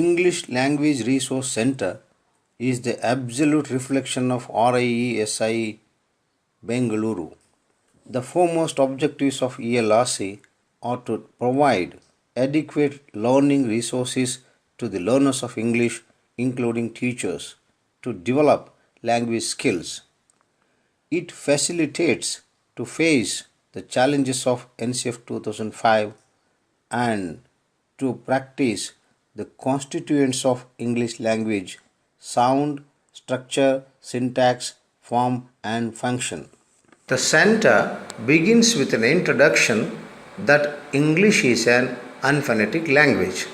English Language Resource Center is the absolute reflection of RIESI Bengaluru. The foremost objectives of ELRC are to provide adequate learning resources to the learners of English, including teachers, to develop language skills. It facilitates to face the challenges of NCF 2005 and to practice the constituents of English language: sound, structure, syntax, form, and function. The center begins with an introduction that English is an unphonetic language.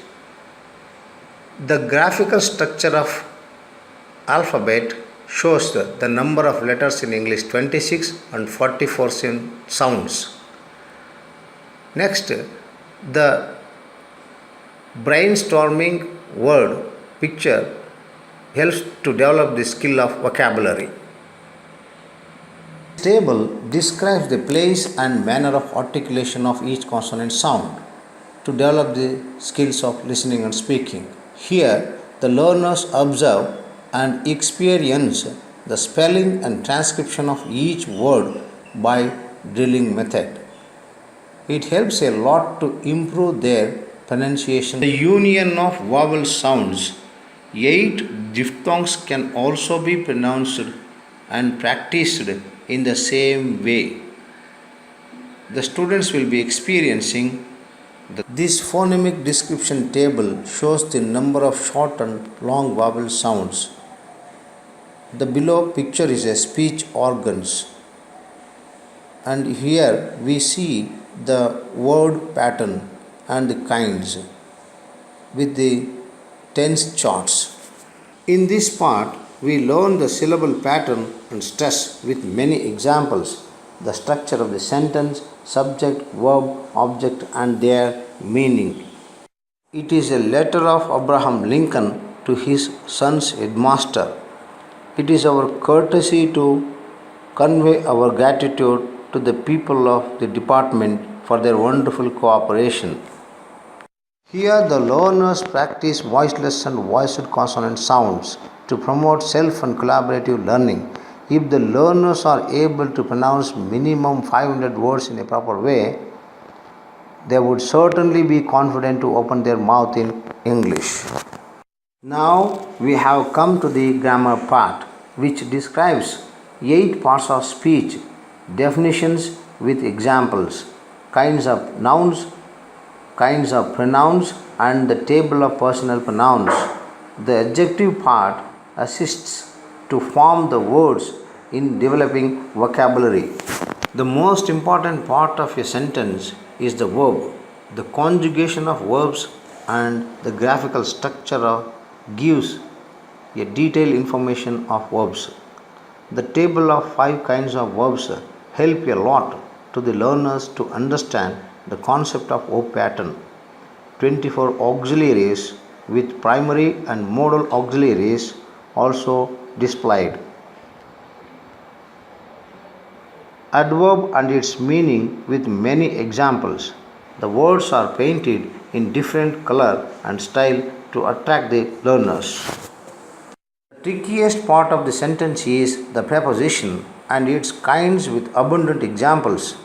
The graphical structure of alphabet shows the number of letters in English 26 and 44 sounds. Next, the brainstorming word picture helps to develop the skill of vocabulary. This table describes the place and manner of articulation of each consonant sound to develop the skills of listening and speaking. Here, the learners observe and experience the spelling and transcription of each word by drilling method. It helps a lot to improve their pronunciation. The union of vowel sounds. 8 diphthongs can also be pronounced and practiced in the same way. The students will be experiencing this phonemic description table shows the number of short and long vowel sounds. The below picture is a speech organs, and here we see the word pattern and the kinds with the tense charts. In this part, we learn the syllable pattern and stress with many examples, the structure of the sentence, subject, verb, object, and their meaning. It is a letter of Abraham Lincoln to his son's headmaster. It is our courtesy to convey our gratitude to the people of the department for their wonderful cooperation. Here the learners practice voiceless and voiced consonant sounds to promote self and collaborative learning. If the learners are able to pronounce minimum 500 words in a proper way, they would certainly be confident to open their mouth in English. Now we have come to the grammar part, which describes 8 parts of speech, definitions with examples, kinds of nouns, kinds of pronouns, and the table of personal pronouns. The adjective part assists to form the words in developing vocabulary. The most important part of a sentence is the verb. The conjugation of verbs and the graphical structure gives a detailed information of verbs. The table of 5 kinds of verbs help a lot to the learners to understand the concept of verb pattern. 24 auxiliaries with primary and modal auxiliaries also displayed. Adverb and its meaning with many examples. The words are painted in different color and style to attract the learners. The trickiest part of the sentence is the preposition and its kinds with abundant examples.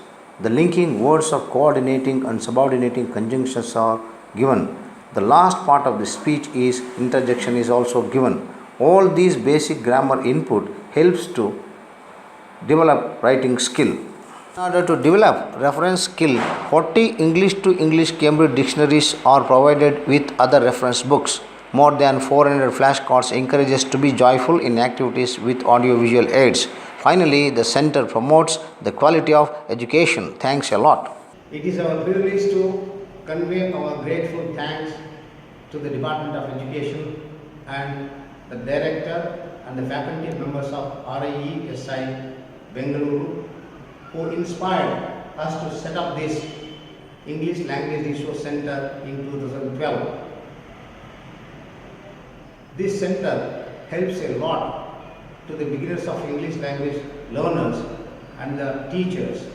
The linking words of coordinating and subordinating conjunctions are given. The last part of the speech is interjection is also given. All these basic grammar input helps to develop writing skill. In order to develop reference skill, 40 English to English Cambridge dictionaries are provided with other reference books. More than 400 flashcards encourage us to be joyful in activities with audiovisual aids. Finally, the center promotes the quality of education. Thanks a lot. It is our privilege to convey our grateful thanks to the Department of Education and the Director and the faculty members of RIESI Bengaluru, who inspired us to set up this English Language Resource Center in 2012. This center helps a lot to the beginners of English language learners and the teachers,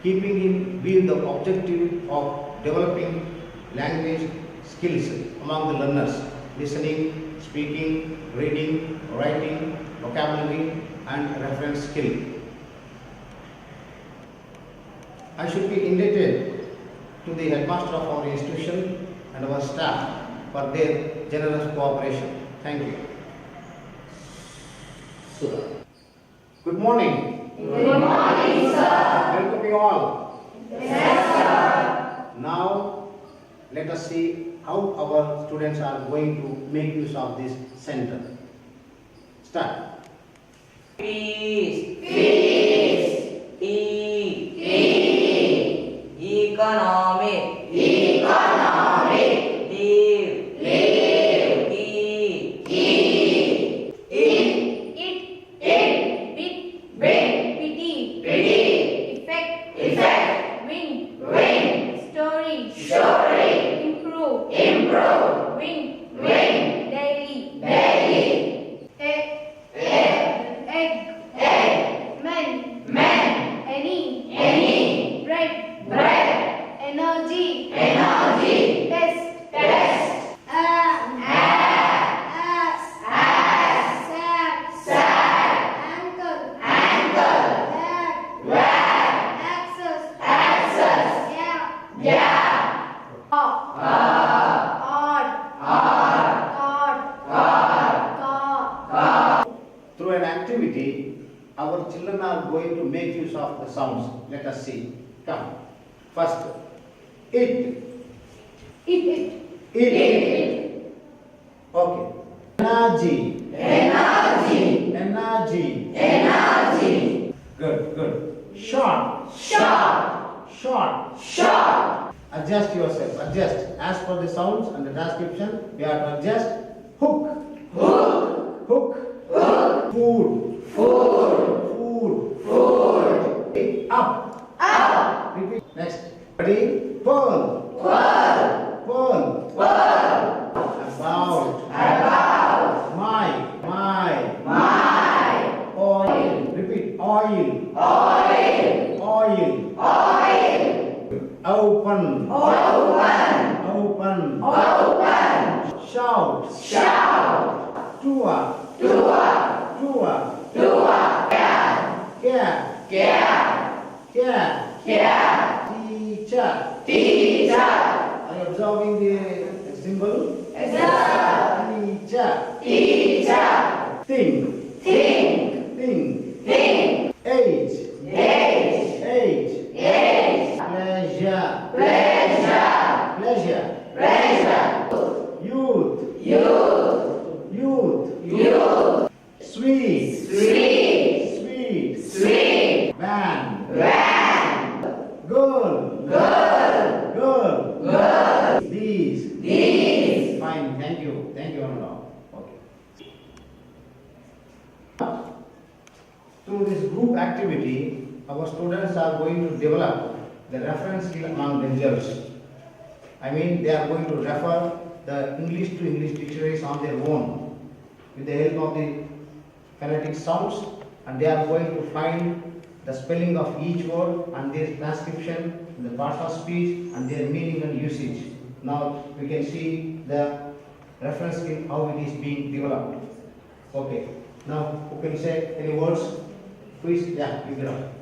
keeping in view the objective of developing language skills among the learners: listening, speaking, reading, writing, vocabulary, and reference skill. I should be indebted to the headmaster of our institution and our staff for their generous cooperation. Thank you. Good morning. Good morning, sir. Welcome you all. Yes, sir. Now, let us see how our students are going to make use of this center. Start. Peace. Peace. Economic. Economic. Leave. Leave. Pity. Effect. Win. Story. Improve. Win. Daily. Egg. Men. Any. Bread. Energy. Test. Sad. Ankle. Access. Yeah. Car. Through an activity, our children are going to make use of the sounds. Let us see. Come. First, it. Okay. Energy. Good. Short. Adjust yourself. Adjust. As per the sounds and the transcription, we have to adjust. Hook. Food. Up. Repeat. Next. Ready? Pearl. About. My. Oil. Repeat. Oil. Open. Shout. Tour. Care. Teacher. Are you observing the symbol? Teacher. Think. Age. Pleasure. Youth. Sweet. Van. Girl. These. Fine. Thank you, Anurag. Okay. Through this group activity, our students are going to develop the reference skill among themselves. I mean, they are going to refer the English to English dictionaries on their own with the help of the phonetic sounds, and they are going to find the spelling of each word and their transcription, the parts of speech and their meaning and usage. Now we can see the reference skill, how it is being developed. Okay. Now who can say any words? Please, yeah, you get up.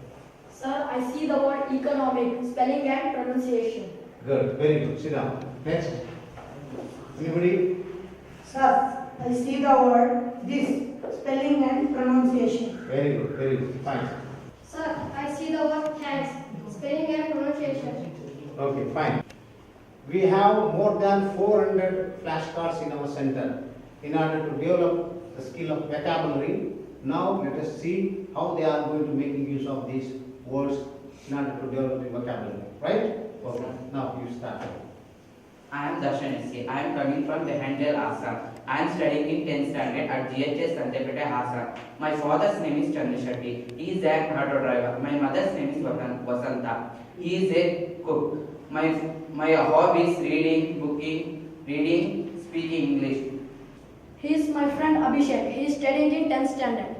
Sir, I see the word economic, spelling and pronunciation. Good, very good. Sit down. Next. Anybody? Sir, I see the word this, spelling and pronunciation. Very good. Fine. Sir, I see the word thanks, spelling and pronunciation. Okay, fine. We have more than 400 flashcards in our center in order to develop the skill of vocabulary. Now let us see how they are going to make use of these words in order to develop the vocabulary. Right? Okay. Now you start. I am Dictionaries. I am coming from the Handel, Assam. I am studying in 10th standard at GHS Santepete, Hassan. My father's name is Chandrashatti. He is an auto driver. My mother's name is Vasanta. He is a cook. My hobby is reading, speaking English. He is my friend Abhishek. He is studying in 10th standard.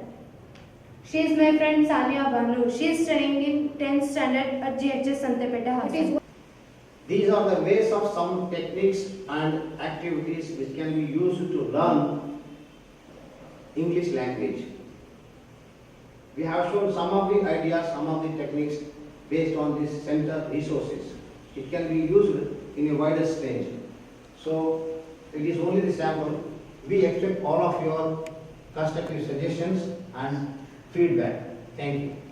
She is my friend Sania Banu. She is studying in 10th standard at GHS Santepeta Hassan. These are the ways of some techniques and activities which can be used to learn English language. We have shown some of the ideas, some of the techniques based on these center resources. It can be used in a wider range. So it is only the sample. We accept all of your constructive suggestions and feedback. Thank you.